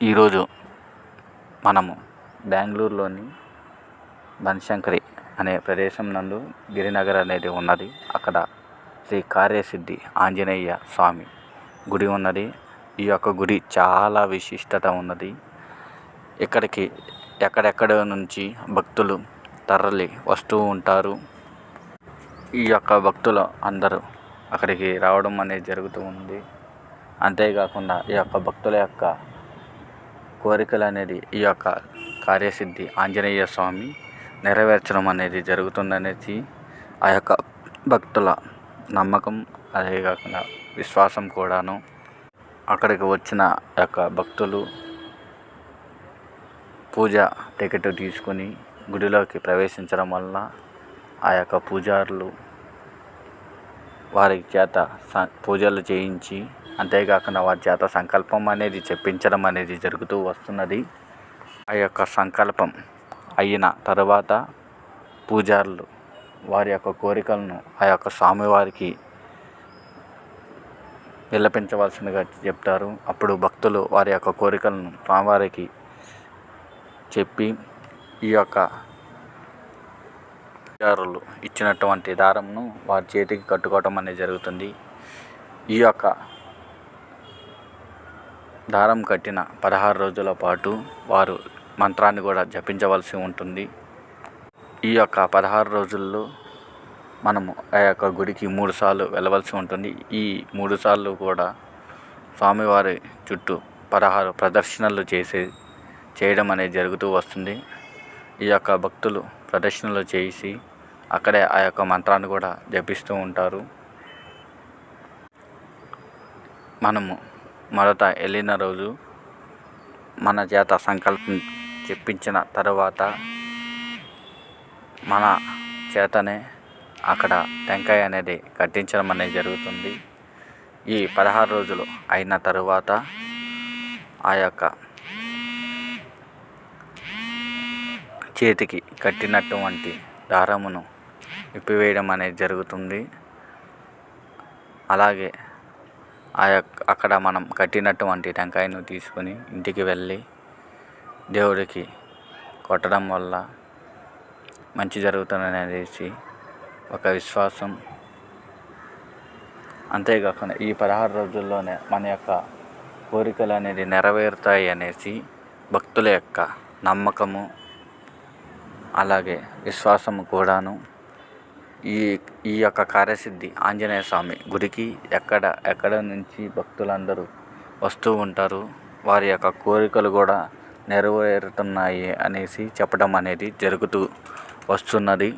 ఈరోజు మనము బెంగళూరులోని బనశంకరి అనే ప్రదేశం నందు గిరినగర్ అనేది ఉన్నది. అక్కడ శ్రీ కార్యసిద్ధి ఆంజనేయ స్వామి గుడి ఉన్నది. ఈ యొక్క గుడి చాలా విశిష్టత ఉన్నది. ఇక్కడికి ఎక్కడెక్కడ నుంచి భక్తులు తరలి వస్తూ ఉంటారు. ఈ యొక్క భక్తులు అందరూ అక్కడికి రావడం అనేది జరుగుతూ ఉంది. అంతేకాకుండా ఈ యొక్క భక్తుల యొక్క కోరికలు అనేది ఈ యొక్క కార్యసిద్ధి ఆంజనేయ స్వామి నెరవేర్చడం అనేది జరుగుతుందనేసి ఆ యొక్క భక్తుల నమ్మకం, అదే కాకుండా విశ్వాసం కూడాను. అక్కడికి వచ్చిన యొక్క భక్తులు పూజ టికెట్ తీసుకుని గుడిలోకి ప్రవేశించడం వల్ల ఆ యొక్క పూజారులు వారి చేత పూజలు చేయించి, అంతేకాకుండా వారి చేత సంకల్పం అనేది చెప్పించడం అనేది జరుగుతూ వస్తున్నది. ఆ యొక్క సంకల్పం అయిన తర్వాత పూజారులు వారి యొక్క కోరికలను ఆ యొక్క స్వామివారికి విన్నపించవలసిందిగా చెప్తారు. అప్పుడు భక్తులు వారి యొక్క కోరికలను స్వామివారికి చెప్పి ఈ యొక్క పూజారులు ఇచ్చినటువంటి దారంను వారి చేతికి కట్టుకోవటం అనేది జరుగుతుంది. ఈ యొక్క దారం కట్టిన 16 రోజుల పాటు వారు మంత్రాన్ని కూడా జపించవలసి ఉంటుంది. ఈ యొక్క 16 రోజుల్లో మనము ఆ యొక్క గుడికి 3 సార్లు వెళ్ళవలసి ఉంటుంది. ఈ 3 సార్లు కూడా స్వామివారి చుట్టూ 16 ప్రదర్శనలు చేయడం అనేది జరుగుతూ వస్తుంది. ఈ యొక్క భక్తులు ప్రదర్శనలు చేసి అక్కడే ఆ యొక్క మంత్రాన్ని కూడా జపిస్తూ ఉంటారు. మనము మొదట వెళ్ళిన రోజు మన చేత సంకల్పం చెప్పించిన తర్వాత మన చేతనే అక్కడ టెంకాయ అనేది కట్టించడం అనేది జరుగుతుంది. ఈ 16 రోజులు అయిన తరువాత ఆ యొక్క చేతికి కట్టినటువంటి దారమును విప్పివేయడం అనేది జరుగుతుంది. అలాగే అక్కడ మనం కట్టినటువంటి టెంకాయను తీసుకొని ఇంటికి వెళ్ళి దేవుడికి కొట్టడం వల్ల మంచి జరుగుతుందని అనేసి ఒక విశ్వాసం. అంతేకాకుండా ఈ 16 రోజుల్లోనే మన యొక్క కోరికలు అనేది నెరవేరుతాయి అనేసి భక్తుల యొక్క నమ్మకము, అలాగే విశ్వాసము కూడాను. ఈ యొక్క కార్యసిద్ధి ఆంజనేయ స్వామి గుడికి ఎక్కడ నుంచి భక్తులందరూ వస్తూ ఉంటారు. వారి యొక్క కోరికలు కూడా నెరవేరుతున్నాయి అనేసి చెప్పడం అనేది జరుగుతూ వస్తున్నది.